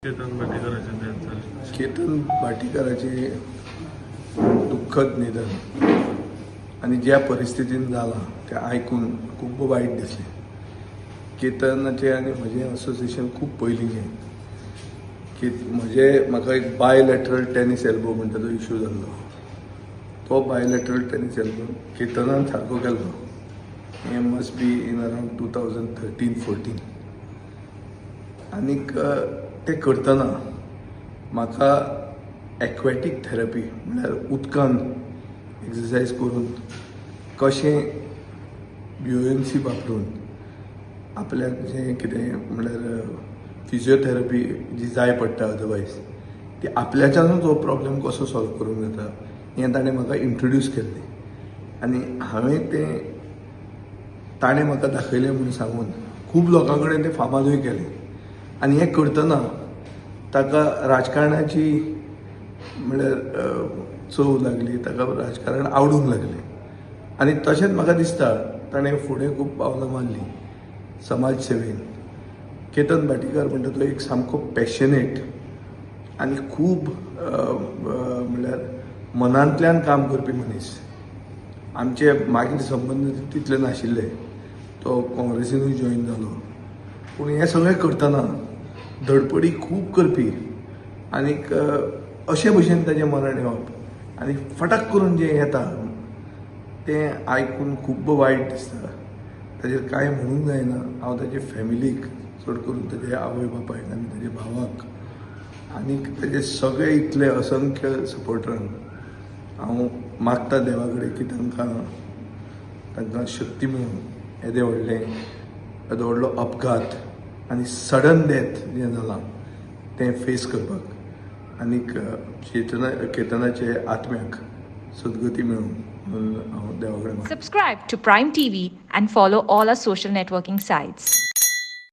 केतन भाटीकरांचे देहांत झाले. केतन भाटीकराचे दुःखद निधन आणि ज्या परिस्थितीन जाला ते आयकून खूप वाईट दिसले. केतनाचे आणि म्हजें असोसिएशन खूप पयलींचें. म्हाका एक बायलॅटरल टेनीस एल्बो म्हणटा तो इश्यू जाल्लो. तो बायलॅटरल टेनीस एल्बो केतनान सारको केल्लो. हें मस्ट बी इन अरावंड 2013-14. आनीक ते करतना म्हाका एक्वॅटीक थेरपी म्हळ्यार उदकान एक्सरसायज करून कशें ब्युएन्सी वापरून आपल्याक जें कितें म्हळ्यार फिजिओथेरपी जी जाय पडटा अदरवायज ती आपल्याच्यानूच हो प्रॉब्लेम कसो सॉल्व करूंक जाता हें ताणें म्हाका इंट्रोड्यूस केल्लें. आनी हांवें तें ताणें म्हाका दाखयलें म्हणून सांगून खूब लोकां कडेन तें फामादूय केलें. आनी हें करतना ताका राजकारणाची म्हळ्यार चव लागली, ताका राजकारण आवडूंक लागलें. आनी तशेंच म्हाका दिसता ताणें फुडें खूब पावलां मारलीं समाज सेवेन. केतन भाटीकर म्हणटा तो एक सामको पॅशनेट आनी खूब म्हळ्यार मनांतल्यान काम करपी मनीस. आमचे मागीर संबंद तितले नाशिल्ले. तो काँग्रेसीनूय जॉयन जालो. पूण हें सगळें करतना धडपडी खूब करपी आनीक अशे भशेन ताचें मरण येवप आनी फटाक करून जें येता तें आयकून खूब वायट दिसता. ताचेर कांय म्हणूंक जायना. हांव ताचे फॅमिलीक चड करून ताचे आवय बापायक आनी ताचे भावाक आनीक ताचे सगळे इतले असंख्य सपोर्टरांक हांव मागता देवा कडेन की तांकां शक्ती मेळून येदो व्हडलो अपघात आनी सडन डेथ जें जालां तें फेस करपाक आनीक केतनाचे आत्म्याक सद्गती मेळूं म्हणून हांव देवा कडेन Subscribe to Prime TV and follow all our social networking sites.